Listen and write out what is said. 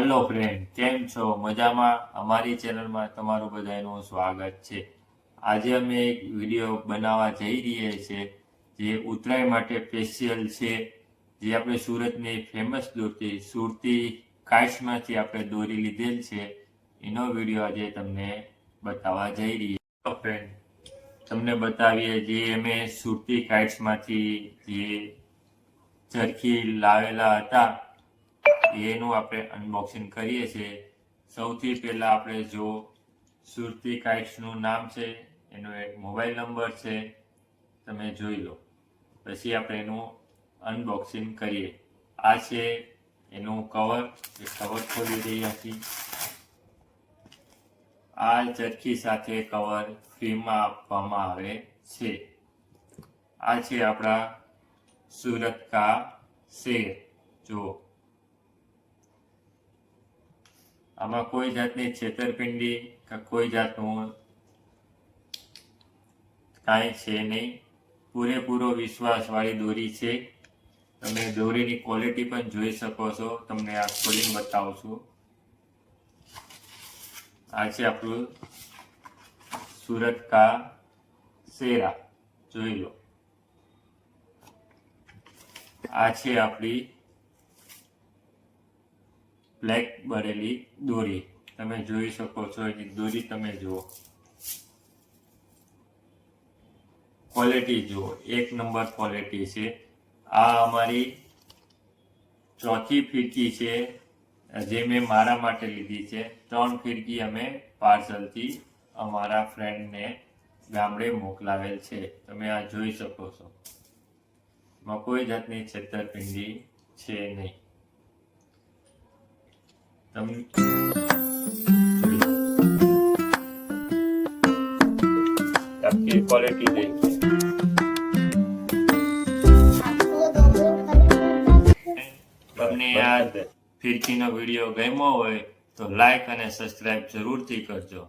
Hello friend, કેમ છો? મજામાં? અમારી ચેનલમાં તમારું બધાનું સ્વાગત છે. આજે અમે એક વિડીયો બનાવવા જઈ રહ્યા છીએ જે ઉત્તરાયણ માટે સ્પેશિયલ છે. જે આપણે સુરતની ફેમસ દોરતી સુરતી કાચમાંથી આપણે દોરી લીધેલ છે. એનો વિડીયો આજે તમને બતાવવા જઈ રહ્યા ફ્રેન્ડ. તમને બતાવીએ જે અમે સુરતી કાચમાંથી જે ચરખી લાવેલા હતા એનું આપણે અનબોક્સિંગ કરીએ છીએ. સૌથી પહેલા આપણે જો સુરતી કાઇટ્સનું નામ છે, એનો એક મોબાઈલ નંબર છે, તમે જોઈ લો. પછી આપણે એનું અનબોક્સિંગ કરીએ. આ છે એનું કવર, એ કવર ખોલી રહ્યા છીએ. આ ચરખી સાથે કવર ફ્રીમાં આપવામાં આવે છે. આ છે આપણા સુરત કા શેર. જો આમાં કોઈ જાતની છેતરપિંડી કે કોઈ જાતનું કાંઈ છે નહીં. પૂરેપૂરો વિશ્વાસવાળી દોરી છે. તમે દોરીની ક્વોલિટી પણ જોઈ શકો છો. તમને આ ખોલીને બતાવું છું. આ છે આપણું સુરત કા શેરા, જોઈ લો. આ છે આપણી બ્લેક બરેલી દોરી, તમે જોઈ શકો છો. એની દોરી તમે જુઓ, ક્વોલિટી જુઓ, એક નંબર ક્વોલિટી છે. આ અમારી ચોથી ફિરકી છે જે મેં મારા માટે લીધી છે. 3 ફિરકી અમે પાર્સલથી અમારા ફ્રેન્ડને ગામડે મોકલાવેલ છે. તમે આ જોઈ શકો છો. એમાં કોઈ જાતની છેતરપિંડી છે નહીં. आपकी क्वालिटी देखिए. તમને આ ફિરકીનો વિડીયો ગમ્યો હોય તો લાઈક અને સબસ્ક્રાઇબ જરૂરથી કરજો.